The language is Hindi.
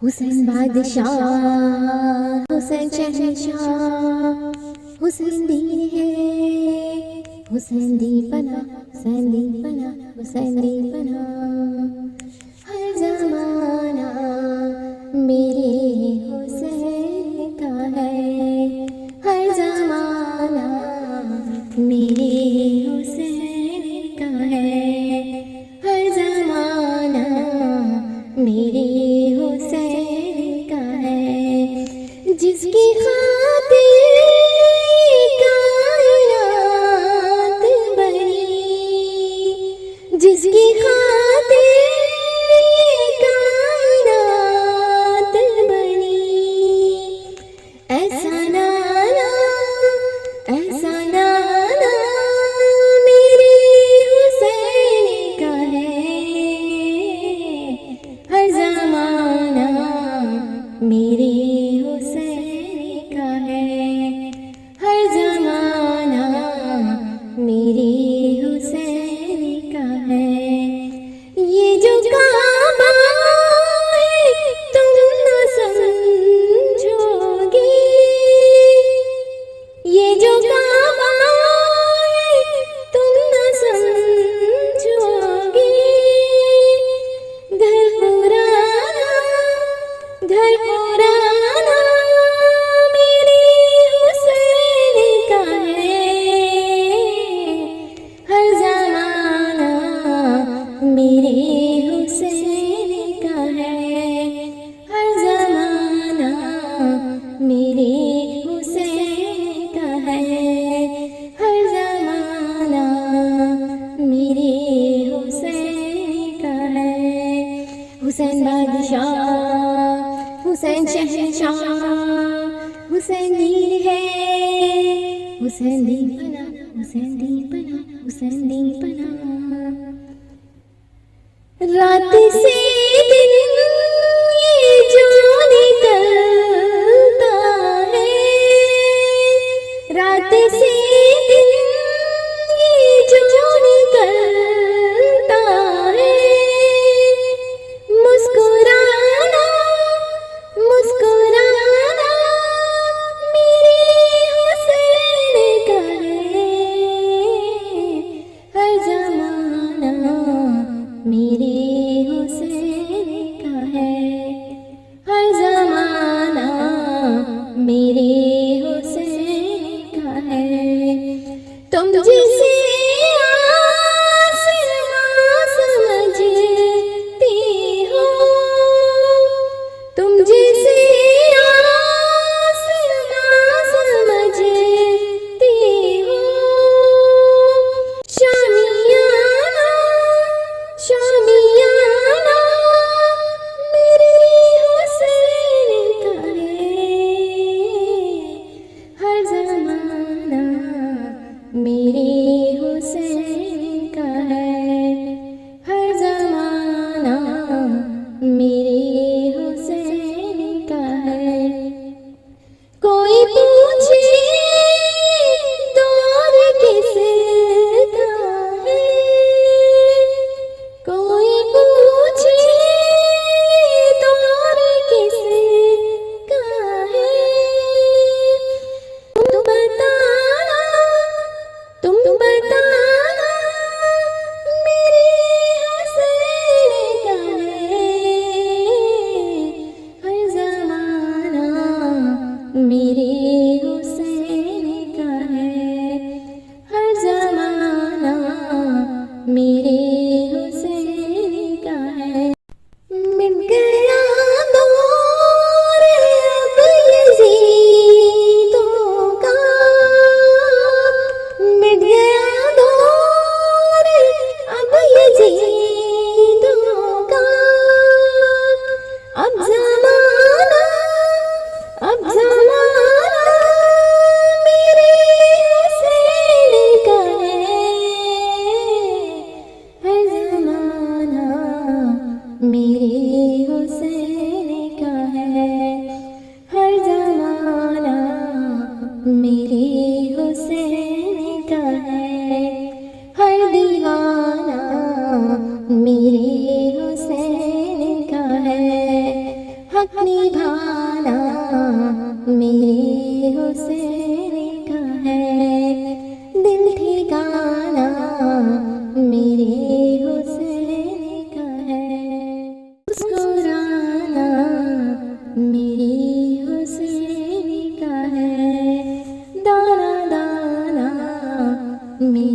हुसैन बादशाह, हुसैन शहंशाह, हुसैन दीन है, हुसैन दीपना, हुसैन दीपना, हुसैन दीपना। हर जमाना मेरे हुसैन का है, हर जमाना मेरे हुसैन का है, हर जमाना मेरे हुसैन का है। जिसकी खातिर कायनात बनी, जिसकी खातिर कायनात बनी, ऐसा नाना, ऐसा नाना मेरे हुसैन का है। हर ज़माना मेरे हुसैन का है, हर ज़माना मेरे हुसैन का है। ये जो काबा है तुम न समझोगे, ये जो काबा है तुम न समझोगे। घर पुराना, घर पुराना मेरे हुसैन का है। हर ज़माना मेरे हुसैन का है, हर ज़माना मेरे हुसैन का है, हर ज़माना मेरे हुसैन का है। हुसैन बादशाह, हुसैन शहंशाह, हुसैन दीन है, हुसैन दीपना, हुसैन दीपना, हुसैन दीपना। रात से दिन ये जो निकलता है, रात से दिन ये जो निकलता है। मुस्कुराना, मुस्कुराना मेरे हुसैन का है। हर ज़माना मेरे हुसैन का है, हर ज़माना मेरे हुसैन का है। तुम जिसे आसमां समझती हो, तुम जिसे आसमां समझती हो। शामियाना, शामियाना मेरे हुसैन का है। हर ज़माना मेरे हुसैन का है, हर ज़माना मेरे हुसैन का है। कोई पूछे दौर किसका है, कोई पूछे दौर किसका है। तुम बताना, तुम बताना मेरे हुसैन का है। हर ज़माना मेरे हुसैन का है, हर ज़माना मेरे हुसैन का है। मिट गया दौर अब यज़ीदों का, मिट गया दौर अब यज़ीदों का। अब ज़माना, अब ज़माना मेरे हुसैन का है। हर ज़माना मेरे हुसैन का है, हर ज़माना मेरे हुसैन का है। हर दीवाना मेरे हुसैन का है, हक मी